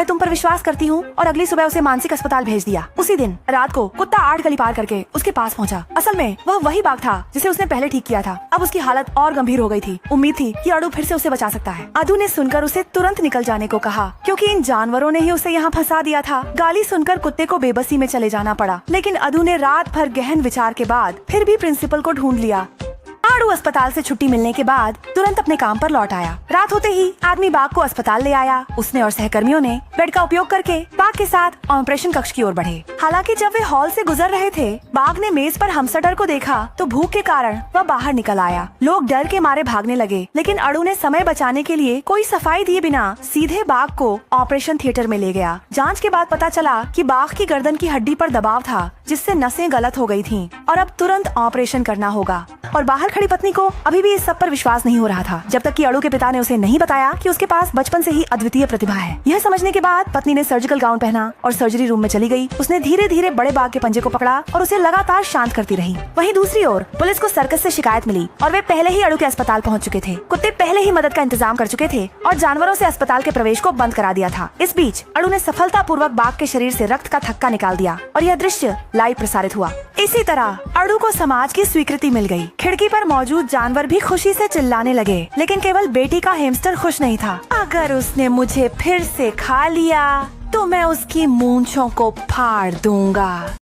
मैं तुम पर विश्वास करती हूँ, और अगली सुबह उसे मानसिक अस्पताल भेज दिया। उसी दिन रात को कुत्ता 8 गली पार करके उसके पास पहुँचा। असल में वह वही बाघ था जिसे उसने पहले ठीक किया था। अब उसकी हालत और गंभीर हो गई थी। उम्मीद थी कि अडू फिर से उसे बचा सकता है। अदू ने सुनकर उसे तुरंत निकल जाने को कहा, क्योंकि इन जानवरों ने ही उसे यहाँ फंसा दिया था। गाली सुनकर कुत्ते को बेबसी में चले जाना पड़ा, लेकिन अदू ने रात भर गहन विचार के बाद फिर भी प्रिंसिपल को ढूंढ लिया। अडू अस्पताल से छुट्टी मिलने के बाद तुरंत अपने काम पर लौट आया। रात होते ही आदमी बाघ को अस्पताल ले आया। उसने और सहकर्मियों ने बेड का उपयोग करके बाघ के साथ ऑपरेशन कक्ष की ओर बढ़े। हालांकि जब वे हॉल से गुजर रहे थे, बाघ ने मेज पर हमस्टर को देखा तो भूख के कारण वह बाहर निकल आया। लोग डर के मारे भागने लगे, लेकिन अडू ने समय बचाने के लिए कोई सफाई दिए बिना सीधे बाघ को ऑपरेशन थिएटर में ले गया। जाँच के बाद पता चला कि बाघ की गर्दन की हड्डी पर दबाव था, जिससे नसें गलत हो गई थीं और अब तुरंत ऑपरेशन करना होगा। और बाहर खड़ी पत्नी को अभी भी इस सब पर विश्वास नहीं हो रहा था, जब तक कि अडू के पिता ने उसे नहीं बताया कि उसके पास बचपन से ही अद्वितीय प्रतिभा है। यह समझने के बाद पत्नी ने सर्जिकल गाउन पहना और सर्जरी रूम में चली गई। उसने धीरे धीरे बड़े बाघ के पंजे को पकड़ा और उसे लगातार शांत करती रही। वहीं दूसरी ओर पुलिस को सर्कस से शिकायत मिली और वे पहले ही अडू के अस्पताल पहुंच चुके थे। कुत्ते पहले ही मदद का इंतजाम कर चुके थे और जानवरों से अस्पताल के प्रवेश को बंद करा दिया था। इस बीच अडू ने सफलतापूर्वक बाघ के शरीर से रक्त का थक्का निकाल दिया और यह दृश्य लाइव प्रसारित हुआ। इसी तरह अडू को समाज की स्वीकृति मिल गई। खिड़की पर मौजूद जानवर भी खुशी से चिल्लाने लगे, लेकिन केवल बेटी का हैमस्टर खुश नहीं था। अगर उसने मुझे फिर से खा लिया तो मैं उसकी मूंछों को फाड़ दूंगा।